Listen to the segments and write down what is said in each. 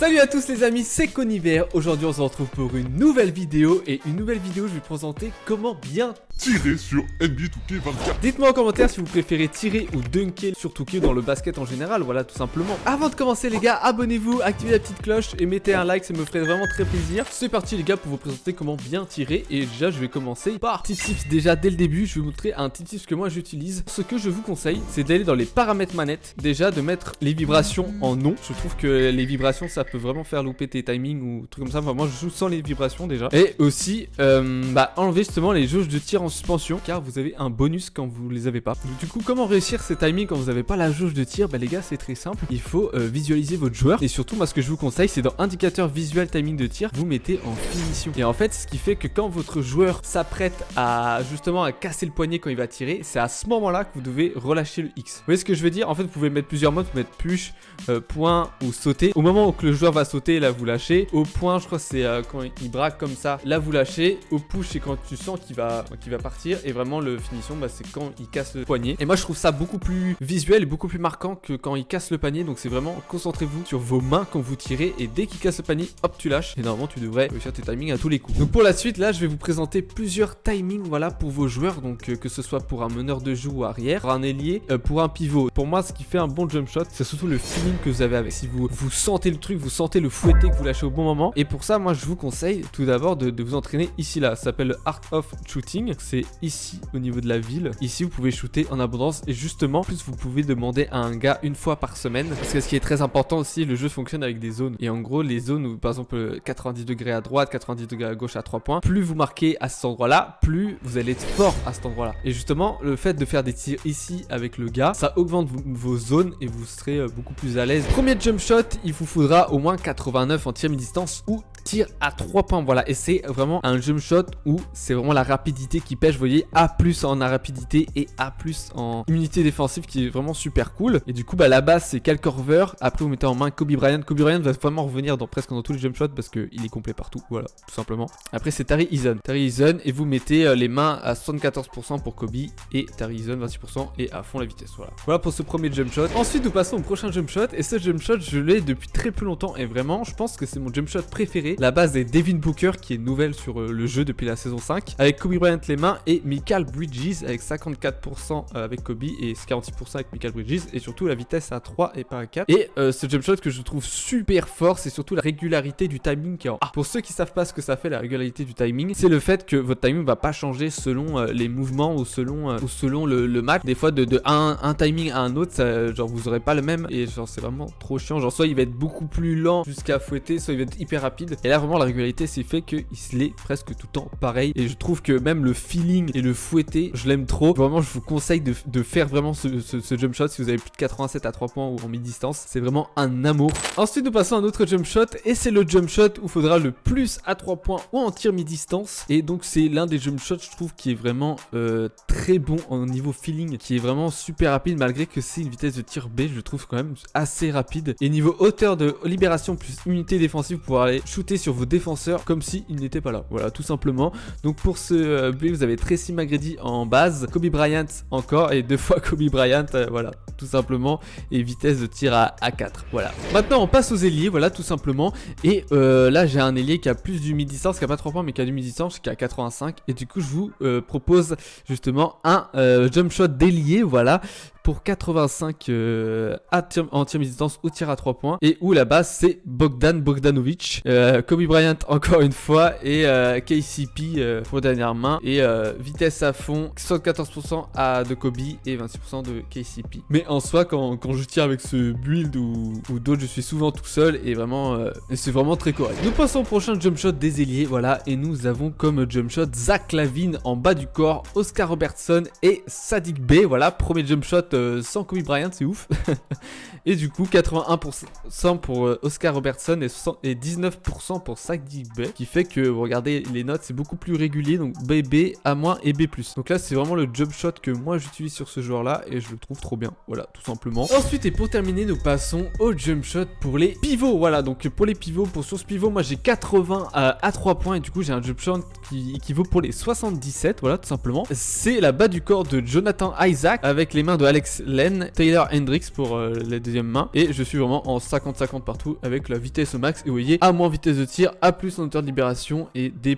Salut à tous les amis, c'est Coniver. Aujourd'hui on se retrouve pour une nouvelle vidéo. Et une nouvelle vidéo, je vais vous présenter comment bien tirer sur NBA 2K24. Dites-moi en commentaire si vous préférez tirer ou dunker sur 2K dans le basket en général, voilà tout simplement. Avant de commencer les gars, abonnez-vous, activez la petite cloche et mettez un like, ça me ferait vraiment très plaisir. C'est parti les gars pour vous présenter comment bien tirer. Et déjà je vais commencer par petit tips. Déjà dès le début je vais vous montrer un petit tips que moi j'utilise. Ce que je vous conseille c'est d'aller dans les paramètres manette. Déjà de mettre les vibrations en non. Je trouve que les vibrations ça peut vraiment faire louper tes timings ou trucs comme ça. Enfin moi je joue sans les vibrations déjà. Et aussi enlever justement les jauges de tir en suspension car vous avez un bonus quand vous les avez pas. Du coup comment réussir ces timings quand vous avez pas la jauge de tir? Bah les gars c'est très simple, il faut visualiser votre joueur et surtout moi ce que je vous conseille c'est dans indicateur visuel timing de tir vous mettez en finition. Et en fait ce qui fait que quand votre joueur s'apprête à justement à casser le poignet quand il va tirer, c'est à ce moment là que vous devez relâcher le X. Vous voyez ce que je veux dire? En fait vous pouvez mettre plusieurs modes, vous pouvez mettre push, point ou sauter. Au moment où le joueur va sauter là vous lâchez. Au point je crois c'est quand il braque comme ça là vous lâchez. Au push c'est quand tu sens qu'il va partir. Et vraiment le finition c'est quand il casse le poignet. Et moi je trouve ça beaucoup plus visuel et beaucoup plus marquant que quand il casse le panier. Donc c'est vraiment concentrez-vous sur vos mains quand vous tirez. Et dès qu'il casse le panier hop tu lâches. Et normalement tu devrais réussir tes timings à tous les coups. Donc pour la suite là je vais vous présenter plusieurs timings voilà pour vos joueurs. Donc que ce soit pour un meneur de jeu ou arrière, pour un ailier, pour un pivot. Pour moi ce qui fait un bon jump shot c'est surtout le feeling que vous avez avec. Si vous sentez le truc, vous sentez le fouetté que vous lâchez au bon moment. Et pour ça moi je vous conseille tout d'abord de vous entraîner ici là. Ça s'appelle le Art of Shooting. C'est ici au niveau de la ville. Ici vous pouvez shooter en abondance. Et justement plus vous pouvez demander à un gars une fois par semaine. Parce que ce qui est très important aussi, le jeu fonctionne avec des zones. Et en gros les zones où par exemple 90 degrés à droite, 90 degrés à gauche à 3 points, plus vous marquez à cet endroit là, plus vous allez être fort à cet endroit là. Et justement le fait de faire des tirs ici avec le gars, ça augmente vos zones et vous serez beaucoup plus à l'aise. Premier jump shot, il vous faudra au moins 89 en tir mi-distance ou tir à 3 points. Voilà, et c'est vraiment un jump shot où c'est vraiment la rapidité qui pêche. Vous voyez, A+ en rapidité et A+ en immunité défensive qui est vraiment super cool. Et du coup la base c'est Cal Korver. Après vous mettez en main Kobe Bryant. Kobe Bryant va vraiment revenir presque dans tous les jump shots parce qu'il est complet partout. Voilà, tout simplement. Après c'est Tari Eason. Et vous mettez les mains à 74% pour Kobe et Tari Eason 26% et à fond la vitesse. Voilà pour ce premier jump shot. Ensuite nous passons au prochain jump shot. Et ce jump shot je l'ai depuis très peu longtemps et vraiment je pense que c'est mon jump shot préféré. La base est Devin Booker qui est nouvelle sur le jeu depuis la saison 5 avec Kobe Bryant les mains et Mikal Bridges avec 54% avec Kobe et 46% avec Mikal Bridges et surtout la vitesse à 3 et pas à 4. Et ce jump shot que je trouve super fort c'est surtout la régularité du timing qui est en A. Pour ceux qui savent pas ce que ça fait la régularité du timing, c'est le fait que votre timing va pas changer selon les mouvements ou selon le match. Des fois de un timing à un autre ça, genre vous aurez pas le même et genre c'est vraiment trop chiant. Genre soit il va être beaucoup plus lent jusqu'à fouetter, soit il va être hyper rapide. Et là vraiment la régularité c'est fait qu'il se l'est presque tout le temps pareil. Et je trouve que même le feeling et le fouetté je l'aime trop. Vraiment je vous conseille de faire vraiment ce jump shot si vous avez plus de 87 à 3 points ou en mi-distance. C'est vraiment un amour. Ensuite nous passons à un autre jump shot et c'est le jump shot où il faudra le plus à 3 points ou en tir mi-distance. Et donc c'est l'un des jump shots je trouve qui est vraiment très bon au niveau feeling, qui est vraiment super rapide malgré que c'est une vitesse de tir B, je trouve quand même assez rapide. Et niveau hauteur de libération plus unité défensive, vous pourrez aller shooter sur vos défenseurs comme s'ils n'étaient pas là. Voilà tout simplement. Donc pour ce B vous avez Tracy McGrady en base, Kobe Bryant encore et 2 fois Kobe Bryant, voilà tout simplement, et vitesse de tir à 4. Voilà. Maintenant on passe aux ailiers, voilà tout simplement. Et là j'ai un ailier qui a plus du mi-distance, qui a pas 3 points mais qui a du mi-distance, qui a 85. Et du coup je vous propose justement un jump shot d'ailier, voilà, pour 85 en tir mi-distance ou tir à 3 points. Et où la base c'est Bogdanovic, Kobe Bryant encore une fois et KCP pour dernière main. Et vitesse à fond, 74% de Kobe et 26% de KCP. Mais en soi quand je tire avec ce build ou d'autres je suis souvent tout seul et vraiment c'est vraiment très correct. Nous passons au prochain jump shot des ailiers, voilà, et nous avons comme jump shot Zach LaVine en bas du corps, Oscar Robertson et Saddiq Bey. Voilà, premier jump shot sans Kobe Bryant, c'est ouf. Et du coup 81% pour Oscar Robertson et 19% pour Saddiq Bey, qui fait que vous regardez les notes c'est beaucoup plus régulier, donc B, A- et B+. Donc là c'est vraiment le jump shot que moi j'utilise sur ce joueur là et je le trouve trop bien, voilà tout simplement. Ensuite et pour terminer nous passons au jump shot pour les pivots. Voilà, donc pour les pivots, pour source pivot moi j'ai 80 à 3 points et du coup j'ai un jump shot qui équivaut pour les 77, voilà tout simplement. C'est la bas du corps de Jonathan Isaac avec les mains de Alex Alex Len, Taylor Hendricks pour la deuxième main. Et je suis vraiment en 50-50 partout avec la vitesse au max. Et vous voyez, A- vitesse de tir, A+ en hauteur de libération et D+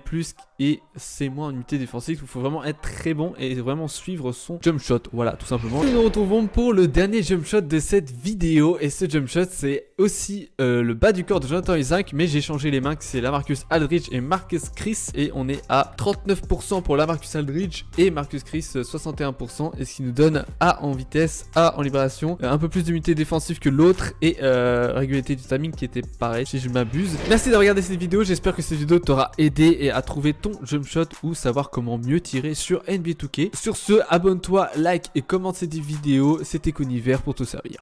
et C- en unité défensive. Il faut vraiment être très bon et vraiment suivre son jump shot. Voilà, tout simplement. Et nous nous retrouvons pour le dernier jump shot de cette vidéo. Et ce jump shot, c'est aussi le bas du corps de Jonathan Isaac, mais j'ai changé les mains, c'est Lamarcus Aldridge et Marcus Chris. Et on est à 39% pour Lamarcus Aldridge et Marcus Chris 61%. Et ce qui nous donne A en vitesse, A en libération, un peu plus d'unité défensive que l'autre et régularité du timing qui était pareil si je m'abuse. Merci d'avoir regardé cette vidéo, j'espère que cette vidéo t'aura aidé et à trouver ton jump shot ou savoir comment mieux tirer sur NBA 2K. Sur ce, abonne-toi, like et commente cette vidéo, c'était Coniver pour te servir.